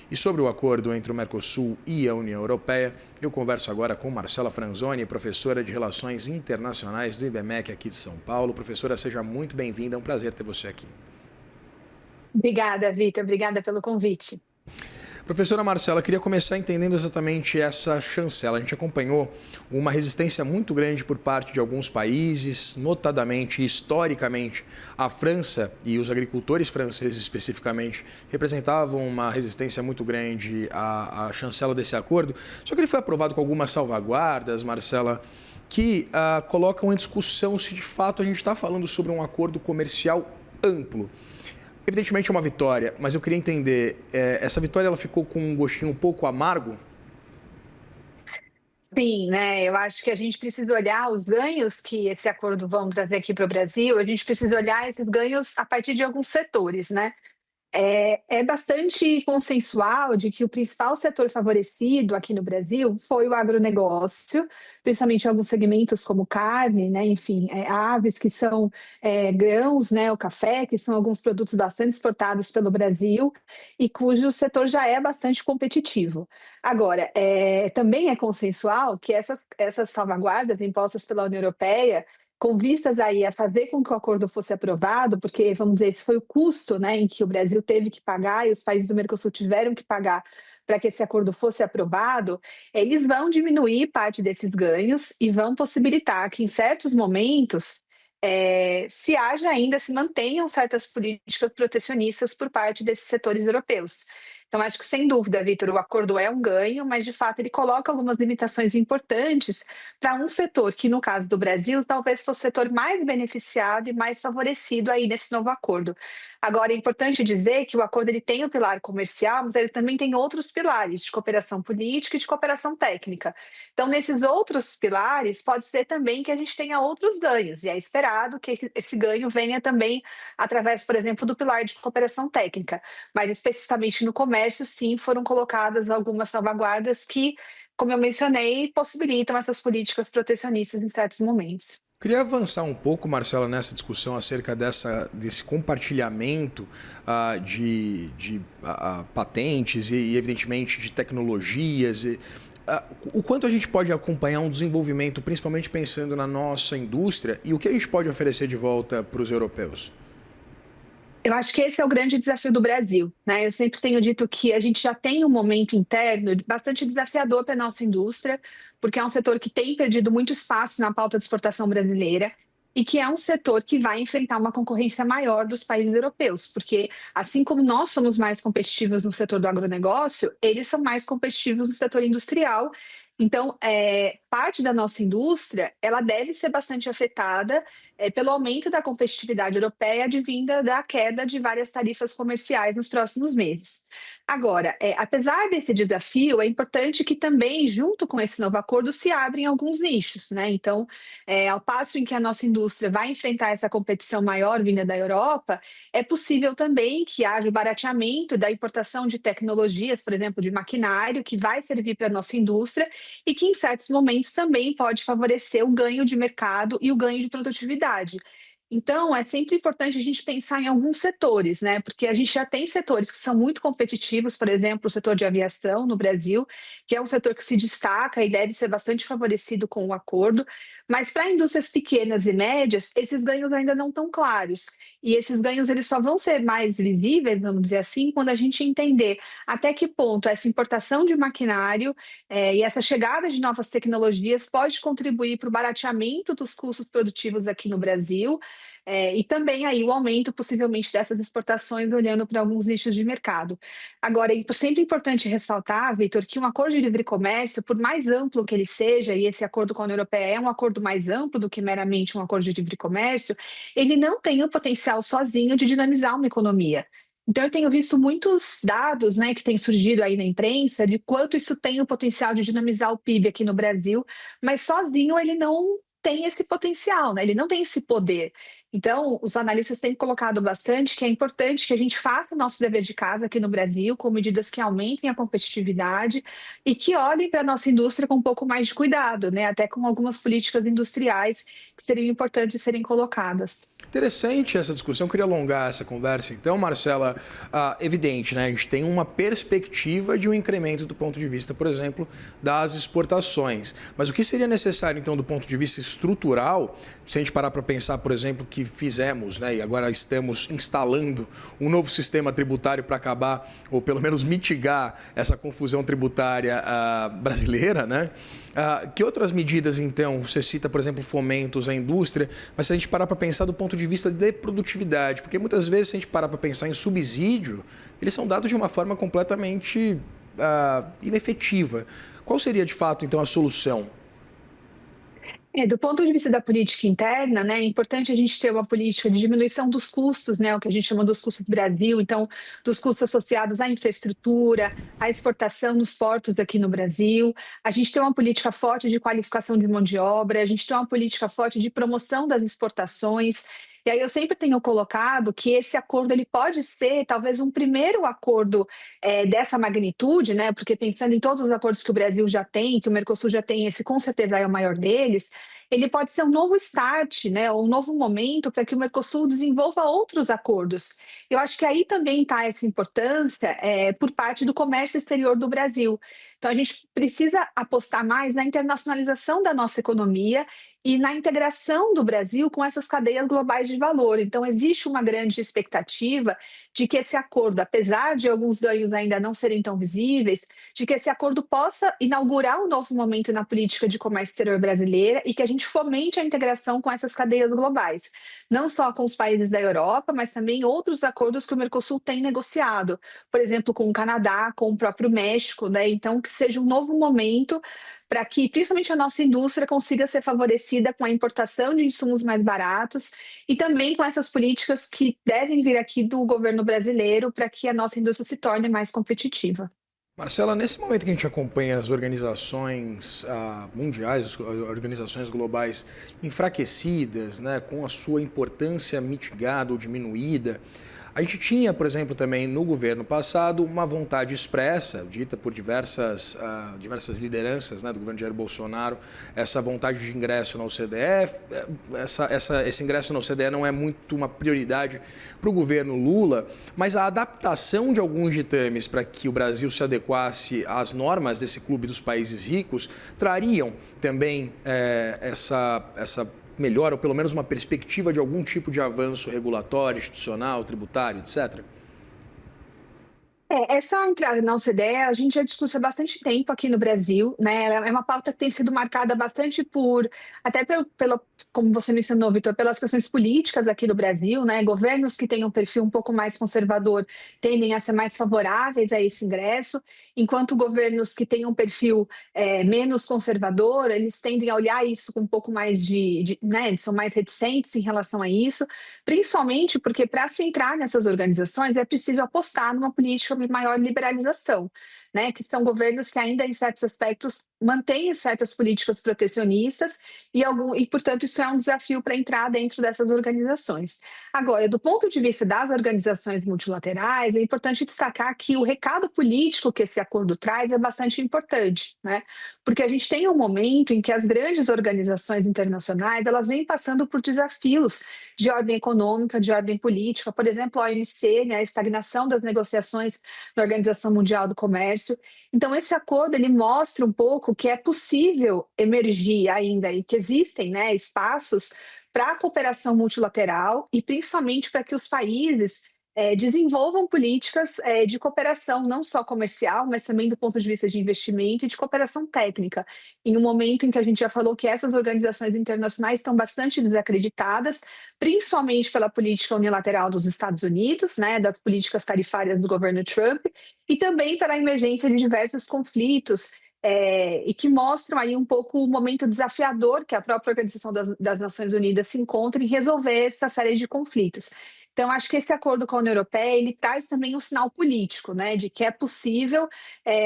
E sobre o acordo entre o Mercosul e a União Europeia, eu converso agora com Marcela Franzoni, professora de Relações Internacionais do IBMEC aqui de São Paulo. Professora, seja muito bem-vinda, é um prazer ter você aqui. Obrigada, Vitor. Obrigada pelo convite. Professora Marcela, queria começar entendendo exatamente essa chancela. A gente acompanhou uma resistência muito grande por parte de alguns países, notadamente, historicamente, a França e os agricultores franceses especificamente representavam uma resistência muito grande à chancela desse acordo. Só que ele foi aprovado com algumas salvaguardas, Marcela, que colocam em discussão se de fato a gente está falando sobre um acordo comercial amplo. Evidentemente é uma vitória, mas eu queria entender, essa vitória ela ficou com um gostinho um pouco amargo? Sim, né? Eu acho que a gente precisa olhar os ganhos que esse acordo vão trazer aqui para o Brasil. A gente precisa olhar esses ganhos a partir de alguns setores, né? É bastante consensual de que o principal setor favorecido aqui no Brasil foi o agronegócio, principalmente em alguns segmentos como carne, né, enfim, aves que são grãos, né, o café, que são alguns produtos bastante exportados pelo Brasil e cujo setor já é bastante competitivo. Agora, também é consensual que essas salvaguardas impostas pela União Europeia com vistas aí a fazer com que o acordo fosse aprovado, porque, vamos dizer, esse foi o custo, né, em que o Brasil teve que pagar e os países do Mercosul tiveram que pagar para que esse acordo fosse aprovado, eles vão diminuir parte desses ganhos e vão possibilitar que, em certos momentos, se mantenham certas políticas protecionistas por parte desses setores europeus. Então, acho que, sem dúvida, Vitor, o acordo é um ganho, mas, de fato, ele coloca algumas limitações importantes para um setor que, no caso do Brasil, talvez fosse o setor mais beneficiado e mais favorecido aí nesse novo acordo. Agora, é importante dizer que o acordo ele tem o pilar comercial, mas ele também tem outros pilares de cooperação política e de cooperação técnica. Então, nesses outros pilares, pode ser também que a gente tenha outros ganhos, e é esperado que esse ganho venha também através, por exemplo, do pilar de cooperação técnica. Mas, especificamente no comércio, sim, foram colocadas algumas salvaguardas que, como eu mencionei, possibilitam essas políticas protecionistas em certos momentos. Queria avançar um pouco, Marcela, nessa discussão acerca desse compartilhamento de patentes e, evidentemente, de tecnologias. O quanto a gente pode acompanhar um desenvolvimento, principalmente pensando na nossa indústria, e o que a gente pode oferecer de volta para os europeus? Eu acho que esse é o grande desafio do Brasil, né? Eu sempre tenho dito que a gente já tem um momento interno bastante desafiador para a nossa indústria, porque é um setor que tem perdido muito espaço na pauta de exportação brasileira e que é um setor que vai enfrentar uma concorrência maior dos países europeus, porque assim como nós somos mais competitivos no setor do agronegócio, eles são mais competitivos no setor industrial. Então, parte da nossa indústria, ela deve ser bastante afetada pelo aumento da competitividade europeia advinda da queda de várias tarifas comerciais nos próximos meses. Agora, apesar desse desafio, é importante que também, junto com esse novo acordo, se abrem alguns nichos, né? Então, ao passo em que a nossa indústria vai enfrentar essa competição maior vinda da Europa, é possível também que haja o barateamento da importação de tecnologias, por exemplo, de maquinário, que vai servir para a nossa indústria e que, em certos momentos, também pode favorecer o ganho de mercado e o ganho de produtividade. Então, é sempre importante a gente pensar em alguns setores, né? Porque a gente já tem setores que são muito competitivos, por exemplo, o setor de aviação no Brasil, que é um setor que se destaca e deve ser bastante favorecido com o acordo. Mas para indústrias pequenas e médias, esses ganhos ainda não estão claros. E esses ganhos eles só vão ser mais visíveis, vamos dizer assim, quando a gente entender até que ponto essa importação de maquinário e essa chegada de novas tecnologias pode contribuir para o barateamento dos custos produtivos aqui no Brasil, e também aí o aumento possivelmente dessas exportações olhando para alguns nichos de mercado. Agora, é sempre importante ressaltar, Vitor, que um acordo de livre comércio, por mais amplo que ele seja, e esse acordo com a União Europeia é um acordo mais amplo do que meramente um acordo de livre comércio, ele não tem o potencial sozinho de dinamizar uma economia. Então, eu tenho visto muitos dados, né, que têm surgido aí na imprensa de quanto isso tem o potencial de dinamizar o PIB aqui no Brasil, mas sozinho ele não tem esse potencial, né? Ele não tem esse poder. Então, os analistas têm colocado bastante que é importante que a gente faça o nosso dever de casa aqui no Brasil, com medidas que aumentem a competitividade e que olhem para a nossa indústria com um pouco mais de cuidado, né? Até com algumas políticas industriais que seriam importantes serem colocadas. Interessante essa discussão, eu queria alongar essa conversa. Então, Marcela, evidente, né? A gente tem uma perspectiva de um incremento do ponto de vista, por exemplo, das exportações. Mas o que seria necessário, então, do ponto de vista estrutural, se a gente parar para pensar, por exemplo, que fizemos, né, e agora estamos instalando um novo sistema tributário para acabar, ou pelo menos mitigar essa confusão tributária brasileira, né? Que outras medidas, então, você cita, por exemplo, fomentos à indústria, mas se a gente parar para pensar do ponto de vista de produtividade, porque muitas vezes, se a gente parar para pensar em subsídio, eles são dados de uma forma completamente inefetiva. Qual seria, de fato, então, a solução? Do ponto de vista da política interna, né, é importante a gente ter uma política de diminuição dos custos, né, o que a gente chama dos custos do Brasil, então, dos custos associados à infraestrutura, à exportação nos portos aqui no Brasil. A gente tem uma política forte de qualificação de mão de obra, a gente tem uma política forte de promoção das exportações. E aí eu sempre tenho colocado que esse acordo ele pode ser talvez um primeiro acordo dessa magnitude, né? Porque pensando em todos os acordos que o Brasil já tem, que o Mercosul já tem, esse com certeza é o maior deles. Ele pode ser um novo start, né, ou um novo momento para que o Mercosul desenvolva outros acordos. Eu acho que aí também está essa importância por parte do comércio exterior do Brasil. Então, a gente precisa apostar mais na internacionalização da nossa economia e na integração do Brasil com essas cadeias globais de valor. Então, existe uma grande expectativa de que esse acordo, apesar de alguns ganhos ainda não serem tão visíveis, de que esse acordo possa inaugurar um novo momento na política de comércio exterior brasileira e que a gente fomente a integração com essas cadeias globais, não só com os países da Europa, mas também outros acordos que o Mercosul tem negociado, por exemplo, com o Canadá, com o próprio México, né? Então, que seja um novo momento para que, principalmente, a nossa indústria consiga ser favorecida com a importação de insumos mais baratos e também com essas políticas que devem vir aqui do governo brasileiro para que a nossa indústria se torne mais competitiva. Marcela, nesse momento que a gente acompanha as organizações mundiais, as organizações globais enfraquecidas, né, com a sua importância mitigada ou diminuída, a gente tinha, por exemplo, também no governo passado uma vontade expressa, dita por diversas lideranças, né, do governo de Jair Bolsonaro, essa vontade de ingresso na OCDE. Esse ingresso na OCDE não é muito uma prioridade para o governo Lula, mas a adaptação de alguns ditames para que o Brasil se adequasse às normas desse clube dos países ricos trariam também essa melhor, ou pelo menos uma perspectiva de algum tipo de avanço regulatório, institucional, tributário, etc.? Essa entrada na OCDE, a gente já discute há bastante tempo aqui no Brasil, né? Ela é uma pauta que tem sido marcada bastante até como você mencionou, Vitor, pelas questões políticas aqui no Brasil, né? Governos que têm um perfil um pouco mais conservador tendem a ser mais favoráveis a esse ingresso, enquanto governos que têm um perfil menos conservador, eles tendem a olhar isso com um pouco mais né? Eles são mais reticentes em relação a isso, principalmente porque para se entrar nessas organizações é preciso apostar numa política de maior liberalização, né? Que são governos que ainda, em certos aspectos, mantêm certas políticas protecionistas e, portanto, isso é um desafio para entrar dentro dessas organizações. Agora, do ponto de vista das organizações multilaterais, é importante destacar que o recado político que esse acordo traz é bastante importante, né? Porque a gente tem um momento em que as grandes organizações internacionais elas vêm passando por desafios de ordem econômica, de ordem política, por exemplo, a OMC, né, a estagnação das negociações da Organização Mundial do Comércio. Então, esse acordo ele mostra um pouco que é possível emergir ainda e que existem, né, espaços para a cooperação multilateral e principalmente para que os países desenvolvam políticas de cooperação, não só comercial, mas também do ponto de vista de investimento e de cooperação técnica, em um momento em que a gente já falou que essas organizações internacionais estão bastante desacreditadas, principalmente pela política unilateral dos Estados Unidos, né, das políticas tarifárias do governo Trump, e também pela emergência de diversos conflitos e que mostram aí um pouco o momento desafiador que a própria Organização das Nações Unidas se encontra em resolver essa série de conflitos. Então, acho que esse acordo com a União Europeia, ele traz também um sinal político, né, de que é possível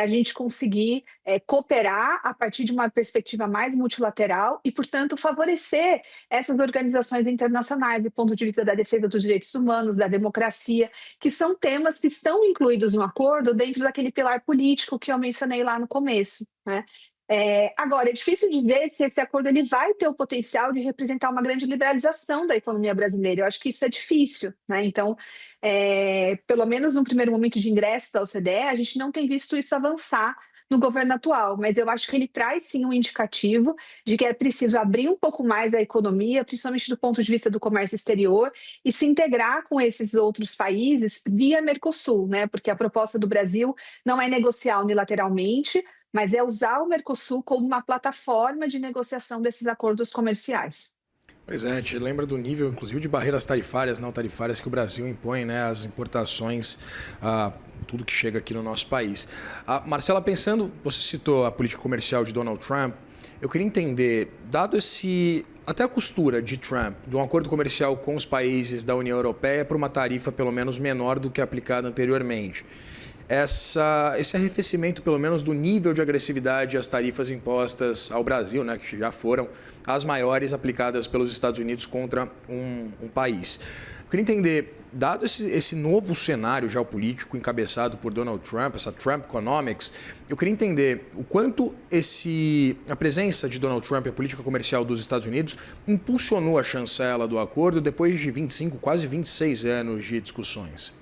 a gente conseguir cooperar a partir de uma perspectiva mais multilateral e, portanto, favorecer essas organizações internacionais do ponto de vista da defesa dos direitos humanos, da democracia, que são temas que estão incluídos no acordo dentro daquele pilar político que eu mencionei lá no começo, né? Agora, é difícil dizer se esse acordo ele vai ter o potencial de representar uma grande liberalização da economia brasileira. Eu acho que isso é difícil, né? Então, pelo menos no primeiro momento de ingresso da OCDE, a gente não tem visto isso avançar no governo atual, mas eu acho que ele traz sim um indicativo de que é preciso abrir um pouco mais a economia, principalmente do ponto de vista do comércio exterior, e se integrar com esses outros países via Mercosul, né? Porque a proposta do Brasil não é negociar unilateralmente, mas é usar o Mercosul como uma plataforma de negociação desses acordos comerciais. Pois é, a gente lembra do nível, inclusive, de barreiras tarifárias, não tarifárias que o Brasil impõe, né, às importações, tudo que chega aqui no nosso país. Marcela, pensando, você citou a política comercial de Donald Trump, eu queria entender, dado até a costura de Trump, de um acordo comercial com os países da União Europeia para uma tarifa pelo menos menor do que aplicada anteriormente, esse arrefecimento, pelo menos, do nível de agressividade às tarifas impostas ao Brasil, né, que já foram as maiores aplicadas pelos Estados Unidos contra um país. Eu queria entender, dado esse novo cenário geopolítico encabeçado por Donald Trump, essa Trump Economics, eu queria entender o quanto a presença de Donald Trump e a política comercial dos Estados Unidos impulsionou a chancela do acordo depois de 25, quase 26 anos de discussões.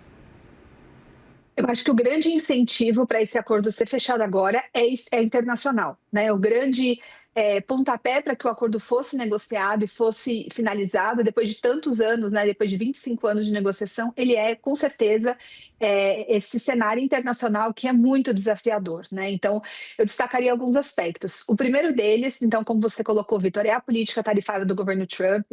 Eu acho que o grande incentivo para esse acordo ser fechado agora é internacional, né? O grande pontapé para que o acordo fosse negociado e fosse finalizado depois de tantos anos, né? Depois de 25 anos de negociação, ele com certeza, esse cenário internacional que é muito desafiador, né? Então, eu destacaria alguns aspectos. O primeiro deles, então, como você colocou, Vitor, é a política tarifária do governo Trump.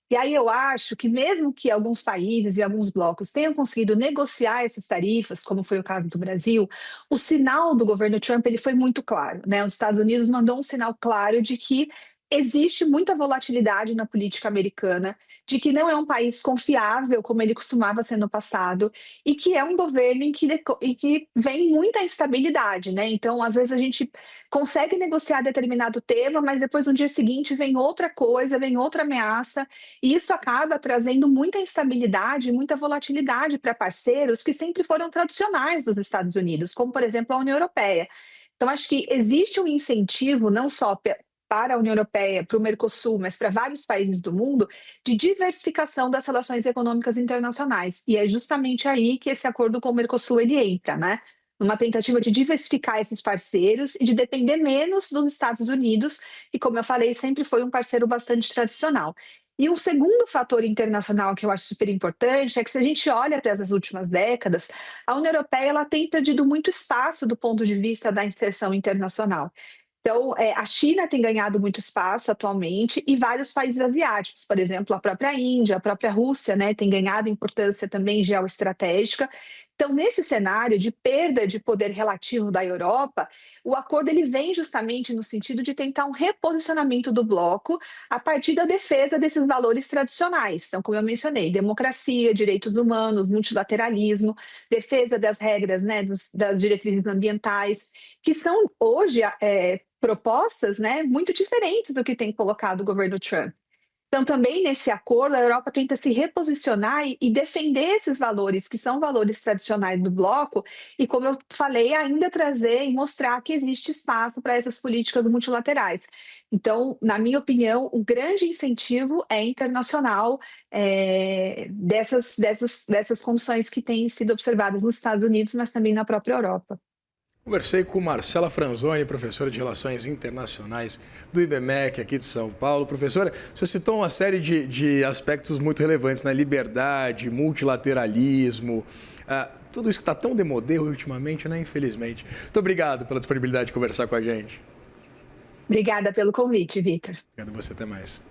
E aí eu acho que mesmo que alguns países e alguns blocos tenham conseguido negociar essas tarifas, como foi o caso do Brasil, o sinal do governo Trump ele foi muito claro, né? Os Estados Unidos mandou um sinal claro de que existe muita volatilidade na política americana, de que não é um país confiável como ele costumava ser no passado e que é um governo em que vem muita instabilidade, né? Então, às vezes a gente consegue negociar determinado tema, mas depois no dia seguinte vem outra coisa, vem outra ameaça, e isso acaba trazendo muita instabilidade, muita volatilidade para parceiros que sempre foram tradicionais dos Estados Unidos, como, por exemplo, a União Europeia. Então, acho que existe um incentivo, não só para a União Europeia, para o Mercosul, mas para vários países do mundo, de diversificação das relações econômicas internacionais. E é justamente aí que esse acordo com o Mercosul ele entra, né? Numa tentativa de diversificar esses parceiros e de depender menos dos Estados Unidos, que, como eu falei, sempre foi um parceiro bastante tradicional. E um segundo fator internacional que eu acho super importante é que, se a gente olha para essas últimas décadas, a União Europeia ela tem perdido muito espaço do ponto de vista da inserção internacional. Então, a China tem ganhado muito espaço atualmente e vários países asiáticos, por exemplo, a própria Índia, a própria Rússia, né, tem ganhado importância também geoestratégica. Então, nesse cenário de perda de poder relativo da Europa, o acordo ele vem justamente no sentido de tentar um reposicionamento do bloco a partir da defesa desses valores tradicionais. Então, como eu mencionei, democracia, direitos humanos, multilateralismo, defesa das regras, né, das diretrizes ambientais, que são hoje propostas, né, muito diferentes do que tem colocado o governo Trump. Então, também nesse acordo, a Europa tenta se reposicionar e defender esses valores, que são valores tradicionais do bloco, e, como eu falei, ainda trazer e mostrar que existe espaço para essas políticas multilaterais. Então, na minha opinião, o grande incentivo é internacional dessas condições que têm sido observadas nos Estados Unidos, mas também na própria Europa. Conversei com Marcela Franzoni, professora de Relações Internacionais do IBMEC aqui de São Paulo. Professora, você citou uma série de aspectos muito relevantes, né? Liberdade, multilateralismo, tudo isso que está tão demodê ultimamente, né? Infelizmente. Muito obrigado pela disponibilidade de conversar com a gente. Obrigada pelo convite, Vitor. Obrigado a você, até mais.